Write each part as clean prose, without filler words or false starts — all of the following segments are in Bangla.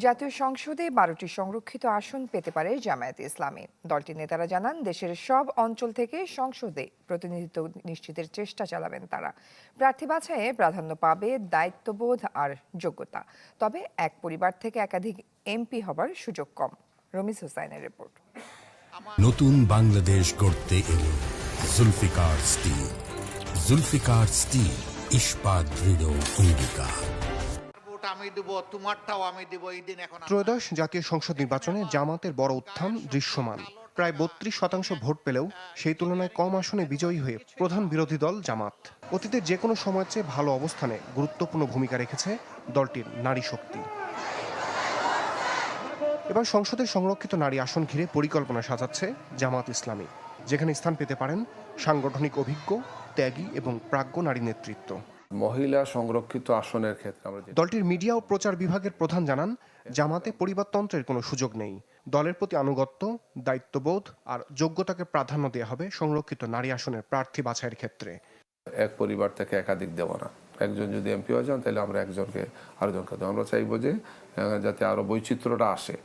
জাতীয় সংসদে 12টি সংরক্ষিত আসন পেতে পারে জামায়াতে ইসলামী। দলটির নেতারা জানান, দেশের সব অঞ্চল থেকে সংসদে প্রতিনিধিত্ব নিশ্চিতের চেষ্টা চালাবেন তারা। প্রার্থী বাছাইয়ে প্রাধান্য পাবে দায়িত্ববোধ আর যোগ্যতা। তবে এক পরিবার থেকে একাধিক এমপি হবার সুযোগ কম। রমিজ হোসাইনের রিপোর্ট। নতুন বাংলাদেশ গড়তে এলো জুলফিকার স্টিল। জুলফিকার স্টিল, ইস্পাত দৃঢ় অঙ্গীকার। ত্রয়োদশ জাতীয় সংসদ নির্বাচনে জামাতের বড় উত্থান দৃশ্যমান। প্রায় 32% ভোট পেলেও সেই তুলনায় কম আসনে বিজয়ী হয়ে প্রধান বিরোধী দল জামাত। অতীতের যে কোনো সময়ের চেয়ে ভালো অবস্থানে গুরুত্বপূর্ণ ভূমিকা রেখেছে দলটির নারী শক্তি। এবার সংসদের সংরক্ষিত নারী আসন ঘিরে পরিকল্পনা সাজাচ্ছে জামাত ইসলামী, যেখানে স্থান পেতে পারেন সাংগঠনিক অভিজ্ঞ, ত্যাগী এবং প্রাজ্ঞ নারী নেতৃত্ব। মহিলা সংরক্ষিত আসনের ক্ষেত্রে দলটির মিডিয়া ও প্রচার বিভাগের প্রধান জানান, জামাতে পরিবারতন্ত্রের কোনো সুযোগ নেই। দলের প্রতি আনুগত্য, দায়িত্ববোধ আর যোগ্যতাকে প্রাধান্য দেওয়া হবে সংরক্ষিত নারী আসনের প্রার্থী বাছাইয়ের ক্ষেত্রে। এক পরিবার থেকে একাধিক দেব না। একজন যদি এমপি হয়ে যান তাহলে আমরা একজনকে আরেকজনকে দেবো। আমরা চাইবো যে যাতে আরো বৈচিত্র্যটা আসে,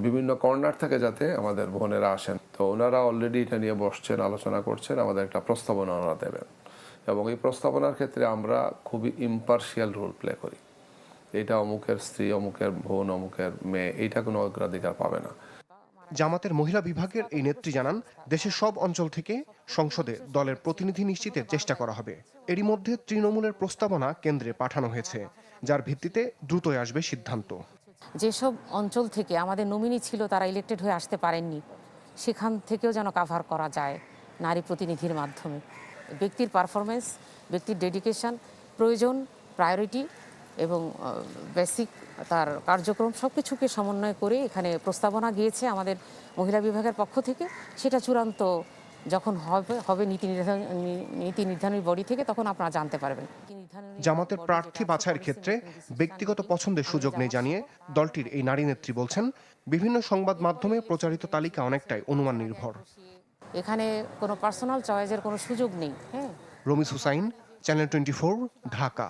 বিভিন্ন কর্নার থেকে যাতে আমাদের বোনেরা আসেন। তো ওনারা অলরেডি এটা নিয়ে বসছেন, আলোচনা করছেন, আমাদের একটা প্রস্তাবনা ওনারা দেবেন এবং এই প্রস্তাবনার ক্ষেত্রে আমরা খুবই ইম্পার্শিয়াল রোল প্লে করি। এটা অমুকের স্ত্রী, অমুকের বোন, অমুকের মেয়ে, এইটা কোনো অগ্রাধিকার পাবে না। জামাতের মহিলা বিভাগের এই নেত্রী জানান, দেশের সব অঞ্চল থেকে সংসদে দলের প্রতিনিধি নিশ্চিতের চেষ্টা করা হবে। এরই মধ্যে তৃণমূলের প্রস্তাবনা কেন্দ্রে পাঠানো হয়েছে, যার ভিত্তিতে দ্রুতই আসবে সিদ্ধান্ত। যেসব অঞ্চল থেকে আমাদের নমিনি ছিল তারা ইলেক্টেড হয়ে আসতে পারেননি, সেখান থেকেও যেন কাভার করা যায় নারী প্রতিনিধির মাধ্যমে। ব্যক্তির পারফরমেন্স, ব্যক্তির ডেডিকেশন, প্রয়োজন, প্রায়োরিটি এবং বেসিক তার কার্যক্রম সব কিছুকে সমন্বয় করে এখানে প্রস্তাবনা গিয়েছে আমাদের মহিলা বিভাগের পক্ষ থেকে। সেটা চূড়ান্ত যখন হবে নীতি নির্ধারণী বডি থেকে, তখন আপনারা জানতে পারবেন। জামাতের প্রার্থী বাছাইয়ের ক্ষেত্রে ব্যক্তিগত পছন্দের সুযোগ নেই জানিয়ে দলটির এই নারী নেত্রী বলছেন, বিভিন্ন সংবাদ মাধ্যমে প্রচারিত তালিকা অনেকটাই অনুমান নির্ভর। এখানে কোনো পার্সোনাল চয়েসের কোনো সুযোগ নেই। রমিজ হুসাইন, চ্যানেল 24, ঢাকা।